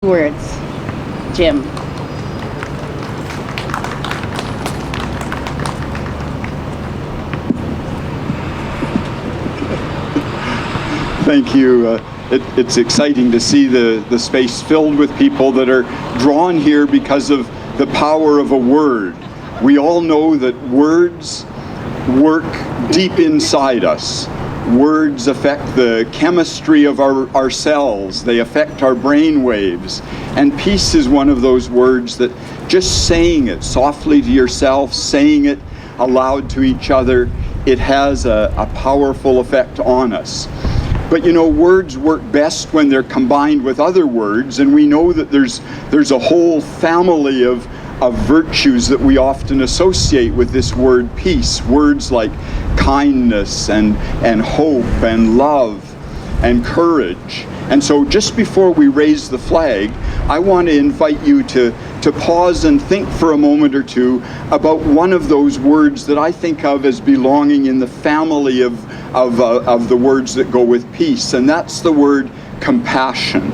Words, Jim. Thank you. It's exciting to see the space filled with people that are drawn here because of the power of a word. We all know that words work deep inside us. Words affect the chemistry of our cells. They affect our brain waves. And peace is one of those words that just saying it softly to yourself, saying it aloud to each other, it has a powerful effect on us. But you know, words work best when they're combined with other words, and we know that there's a whole family of virtues that we often associate with this word peace. Words like kindness and hope and love and courage. And so just before we raise the flag, I want to invite you to pause and think for a moment or two about one of those words that I think of as belonging in the family of the words that go with peace, and that's the word compassion.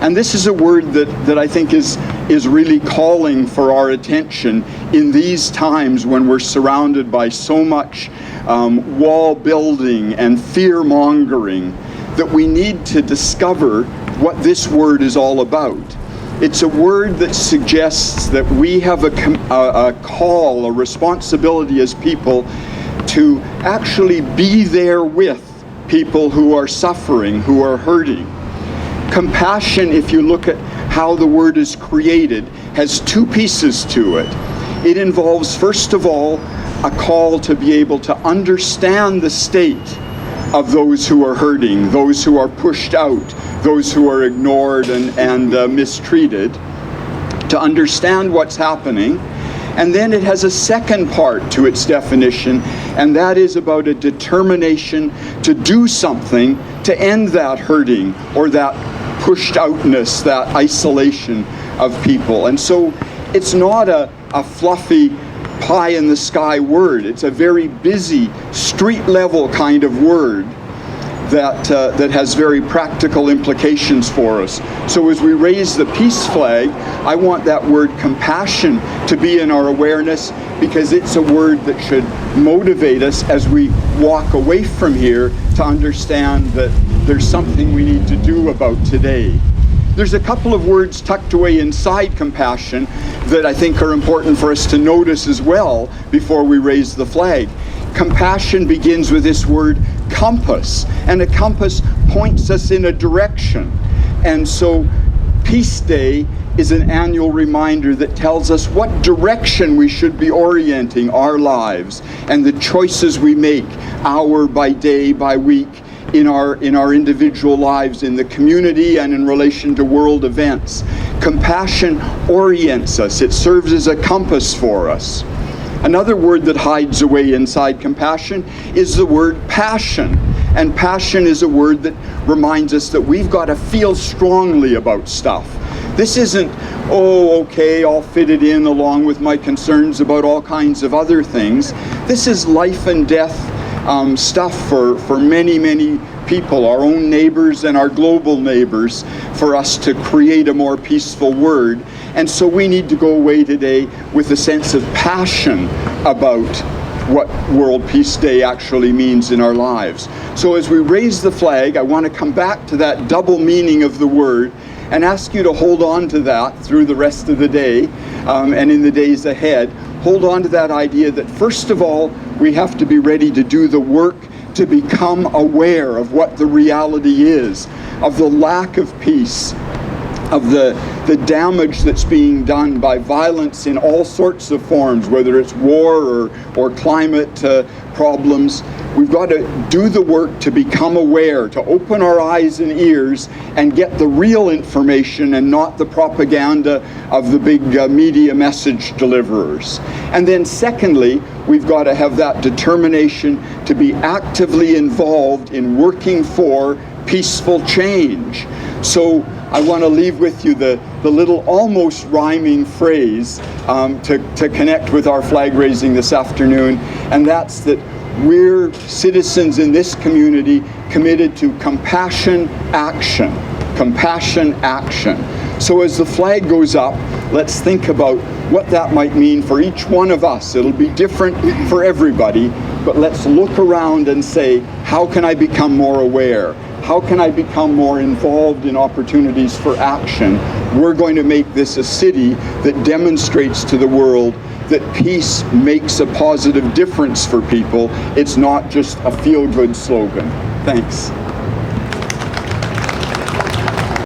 And this is a word that I think is really calling for our attention in these times when we're surrounded by so much wall building and fear mongering, that we need to discover what this word is all about. It's a word that suggests that we have a call, a responsibility as people to actually be there with people who are suffering, who are hurting. Compassion, if you look at how the word is created, has two pieces to it. It involves, first of all, a call to be able to understand the state of those who are hurting, those who are pushed out, those who are ignored and mistreated, to understand what's happening. And then it has a second part to its definition, and that is about a determination to do something to end that hurting or that pushed outness, that isolation of people. And so it's not a fluffy pie in the sky word. It's a very busy street level kind of word that has very practical implications for us. So as we raise the peace flag, I want that word compassion to be in our awareness, because it's a word that should motivate us as we walk away from here to understand that there's something we need to do about today. There's a couple of words tucked away inside compassion that I think are important for us to notice as well before we raise the flag. Compassion begins with this word compass, and a compass points us in a direction. And so Peace Day is an annual reminder that tells us what direction we should be orienting our lives and the choices we make hour by day by week in our individual lives, in the community, and in relation to world events. Compassion orients us. It serves as a compass for us. Another word that hides away inside compassion is the word passion. And passion is a word that reminds us that we've got to feel strongly about stuff. This isn't, oh, okay, I'll fit it in along with my concerns about all kinds of other things. This is life and death stuff for many, many people, our own neighbors and our global neighbors, for us to create a more peaceful word. And so we need to go away today with a sense of passion about what World Peace Day actually means in our lives. So as we raise the flag, I want to come back to that double meaning of the word and ask you to hold on to that through the rest of the day and in the days ahead. Hold on to that idea that, first of all, we have to be ready to do the work to become aware of what the reality is, of the lack of peace, of the damage that's being done by violence in all sorts of forms, whether it's war or climate problems. We've got to do the work to become aware, to open our eyes and ears and get the real information and not the propaganda of the big media message deliverers. And then secondly, we've got to have that determination to be actively involved in working for peaceful change. So I want to leave with you the little almost rhyming phrase to connect with our flag raising this afternoon, and that's that we're citizens in this community committed to compassion action. Compassion action. So as the flag goes up, let's think about what that might mean for each one of us. It'll be different for everybody, but let's look around and say, how can I become more aware? How can I become more involved in opportunities for action? We're going to make this a city that demonstrates to the world that peace makes a positive difference for people. It's not just a feel-good slogan. Thanks.